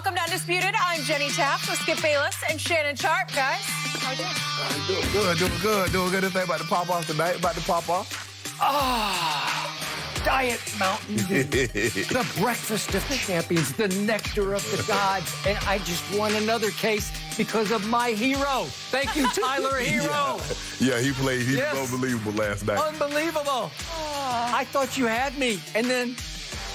Welcome to Undisputed. I'm Jenny Taft with Skip Bayless and Shannon Sharp, guys. How are you doing? Doing good. This thing about to pop off tonight, Diet Mountain Dew, the breakfast of champions, the nectar of the gods, and I just won another case because of my hero. Thank you, Tyler Hero. Yeah, he played. He was unbelievable last night. Unbelievable. I thought you had me, and then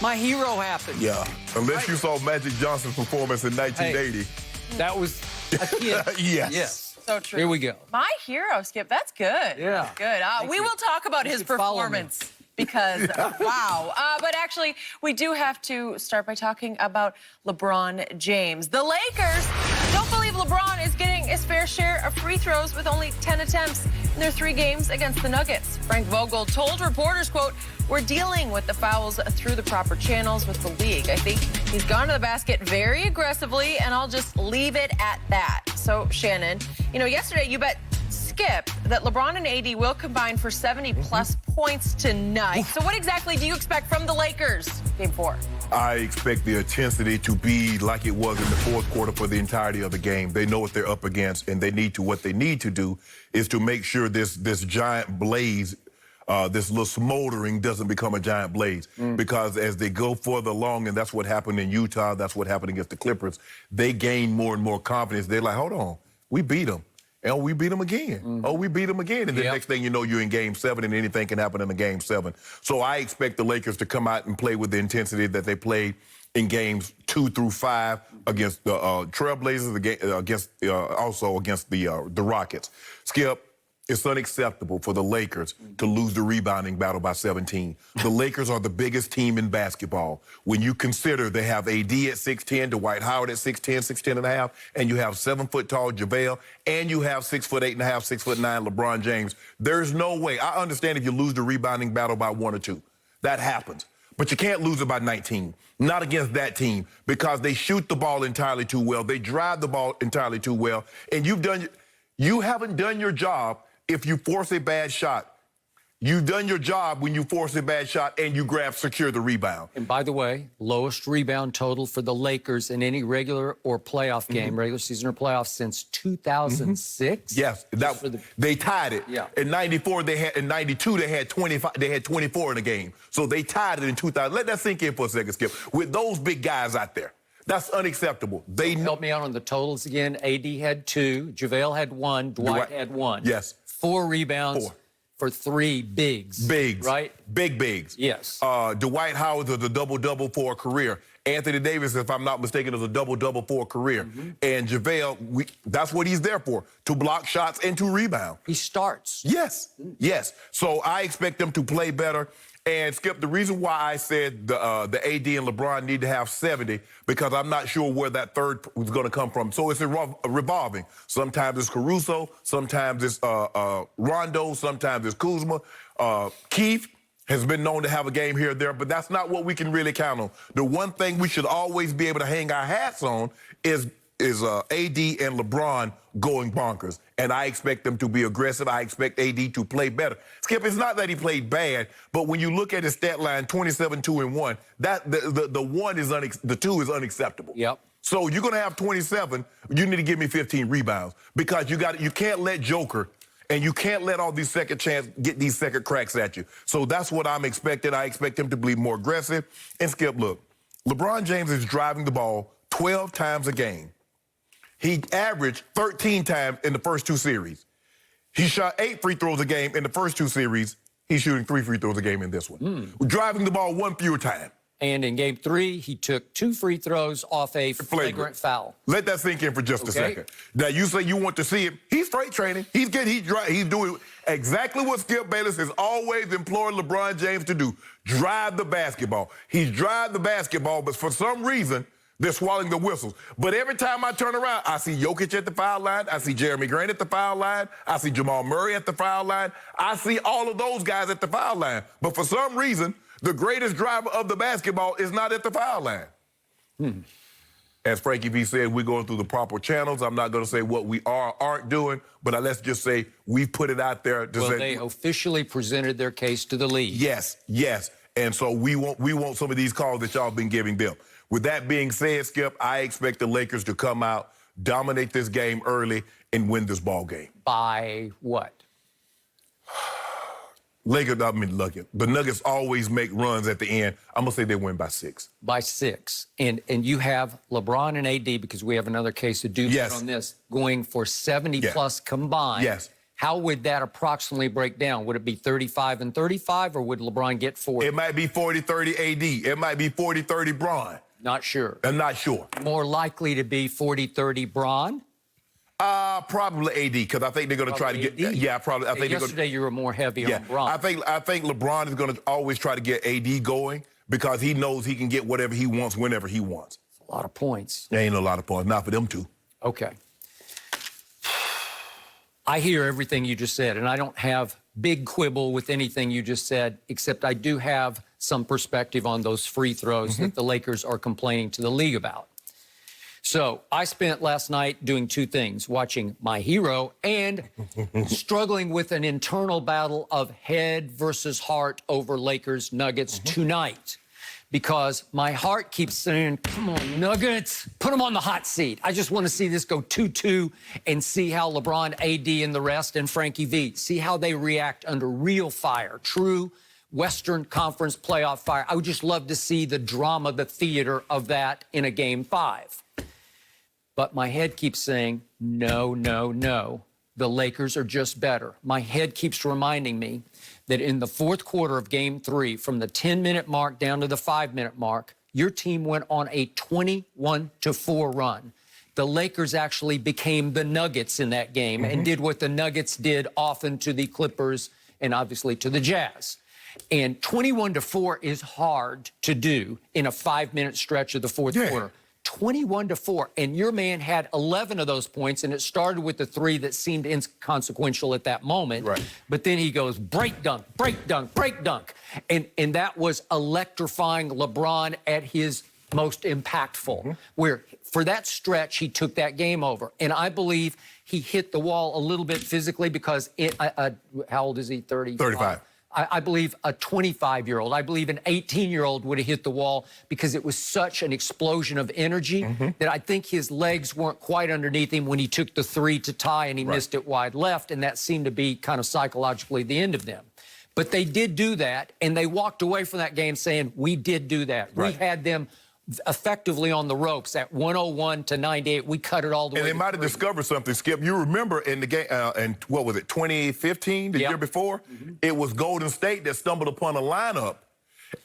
my hero happened. Yeah, unless you saw Magic Johnson's performance in 1980. Hey, that was a kid. Yes. So true. Here we go. My hero, Skip. That's good. Yeah. Good. We will talk about his performance. Because, wow. But actually, we do have to start by talking about LeBron James. The Lakers don't believe LeBron is getting his fair share of free throws with only 10 attempts in their 3 games against the Nuggets. Frank Vogel told reporters, quote, "We're dealing with the fouls through the proper channels with the league. I think he's gone to the basket very aggressively, and I'll just leave it at that." So, Shannon, you know, yesterday you bet Skip that LeBron and AD will combine for 70-plus points tonight. So what exactly do you expect from the Lakers, Game 4? I expect the intensity to be like it was in the fourth quarter for the entirety of the game. They know what they're up against, and what they need to do is to make sure this giant blaze, this little smoldering doesn't become a giant blaze. Because as they go further along, and that's what happened in Utah, that's what happened against the Clippers, they gain more and more confidence. They're like, hold on, we beat them. And we beat them again. Oh, we beat them again. And the next thing you know, you're in Game 7, and anything can happen in a Game 7. So I expect the Lakers to come out and play with the intensity that they played in Games 2 through 5 against the Trailblazers, also against the Rockets. Skip, it's unacceptable for the Lakers to lose the rebounding battle by 17. The Lakers are the biggest team in basketball. When you consider they have AD at 6'10", Dwight Howard at 6'10", 6'10 and a half, and you have 7-foot-tall JaVale, and you have 6'8 and a half, 6'9" LeBron James, there's no way. I understand if you lose the rebounding battle by 1 or 2. That happens. But you can't lose it by 19. Not against that team, because they shoot the ball entirely too well. They drive the ball entirely too well. And you haven't done your job if you force a bad shot. You've done your job when you force a bad shot and you secure the rebound. And by the way, lowest rebound total for the Lakers in any regular or playoff game, regular season or playoff, since 2006. Yes, they tied it. Yeah. In 94, in 92, they had 25. They had 24 in a game. So they tied it in 2000. Let that sink in for a second, Skip. With those big guys out there, that's unacceptable. Help me out on the totals again. AD had 2, JaVale had 1, Dwight had 1. Yes. 4 rebounds. 4. For 3 bigs. Bigs. Right? Big bigs. Yes. Dwight Howard is a double-double for a career. Anthony Davis, if I'm not mistaken, is a double-double for a career. And JaVale, that's what he's there for, to block shots and to rebound. He starts. Yes. So I expect them to play better. And, Skip, the reason why I said the AD and LeBron need to have 70, because I'm not sure where that third is going to come from. So it's revolving. Sometimes it's Caruso, sometimes it's Rondo, sometimes it's Kuzma. Keith has been known to have a game here or there, but that's not what we can really count on. The one thing we should always be able to hang our hats on is AD and LeBron going bonkers. And I expect them to be aggressive. I expect AD to play better. Skip, it's not that he played bad, but when you look at his stat line, 27, 2, and 1, the 2 is unacceptable. Yep. So you're going to have 27. You need to give me 15 rebounds, because you can't let Joker and you can't let all these second chances get these second cracks at you. So that's what I'm expecting. I expect him to be more aggressive. And, Skip, look, LeBron James is driving the ball 12 times a game. He averaged 13 times in the first 2 series. He shot 8 free throws a game in the first 2 series. He's shooting 3 free throws a game in this one. Driving the ball 1 fewer time. And in Game 3, he took 2 free throws off a flagrant foul. Let that sink in for just a second. Now, you say you want to see it. He's straight training. He's doing exactly what Skip Bayless has always implored LeBron James to do. Drive the basketball. He's drive the basketball, but for some reason, they're swallowing the whistles. But every time I turn around, I see Jokic at the foul line. I see Jeremy Grant at the foul line. I see Jamal Murray at the foul line. I see all of those guys at the foul line. But for some reason, the greatest driver of the basketball is not at the foul line. As Frankie V said, we're going through the proper channels. I'm not going to say what we aren't doing, but let's just say we've put it out there. They officially presented their case to the league. Yes. And so we want some of these calls that y'all been giving them. With that being said, Skip, I expect the Lakers to come out, dominate this game early, and win this ball game. By what? The Nuggets always make runs at the end. I'm going to say they win by 6. By 6. And you have LeBron and AD, because we have another case of Duke on this, going for 70-plus combined. Yes. How would that approximately break down? Would it be 35 and 35, or would LeBron get 40? It might be 40-30 AD. It might be 40-30 Bron. Not sure. I'm not sure. More likely to be 40-30 Bron? Probably AD, because I think they're going to try to get. Yeah, probably. I think yesterday you were more heavy on Bron. I think LeBron is going to always try to get AD going because he knows he can get whatever he wants whenever he wants. It's a lot of points. There ain't a lot of points, not for them two. Okay. I hear everything you just said, and I don't have big quibble with anything you just said, except I do have some perspective on those free throws that the Lakers are complaining to the league about. So I spent last night doing 2 things, watching my hero and struggling with an internal battle of head versus heart over Lakers Nuggets tonight. Because my heart keeps saying, come on, Nuggets, put them on the hot seat. I just want to see this go 2-2 and see how LeBron, AD, and the rest, and Frankie V, see how they react under real fire, true Western Conference playoff fire. I would just love to see the drama, the theater of that in a Game 5. But my head keeps saying, no, no, no. The Lakers are just better. My head keeps reminding me that in the 4th quarter of Game 3, from the 10-minute mark down to the 5-minute mark, your team went on a 21-4 run. The Lakers actually became the Nuggets in that game and did what the Nuggets did often to the Clippers and obviously to the Jazz. And 21-4 is hard to do in a 5-minute stretch of the 4th quarter. 21-4, and your man had 11 of those points, and it started with the 3 that seemed inconsequential at that moment. Right. But then he goes break dunk, break dunk, break dunk, and that was electrifying LeBron at his most impactful. Where for that stretch he took that game over, and I believe he hit the wall a little bit physically because how old is he? 35. I believe a 25-year-old, I believe an 18-year-old would have hit the wall because it was such an explosion of energy that I think his legs weren't quite underneath him when he took the 3 to tie and he missed it wide left, and that seemed to be kind of psychologically the end of them. But they did do that, and they walked away from that game saying, we did do that. We had them effectively on the ropes at 101-98. We cut it all the way. And they might have discovered something, Skip. You remember in the game, and what was it, 2015, the year before? It was Golden State that stumbled upon a lineup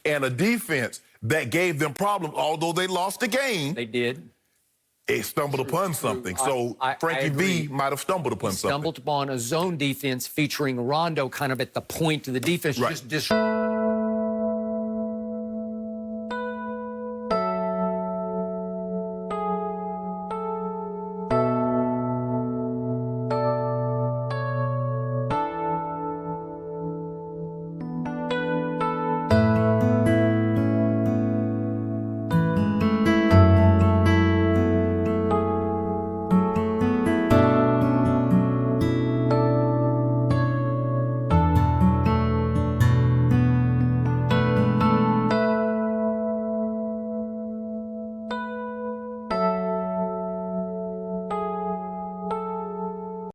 and a defense that gave them problems, although they lost the game. They did. It stumbled upon something. So Frankie V might have stumbled upon something. Stumbled upon a zone defense featuring Rondo kind of at the point of the defense. Right. Just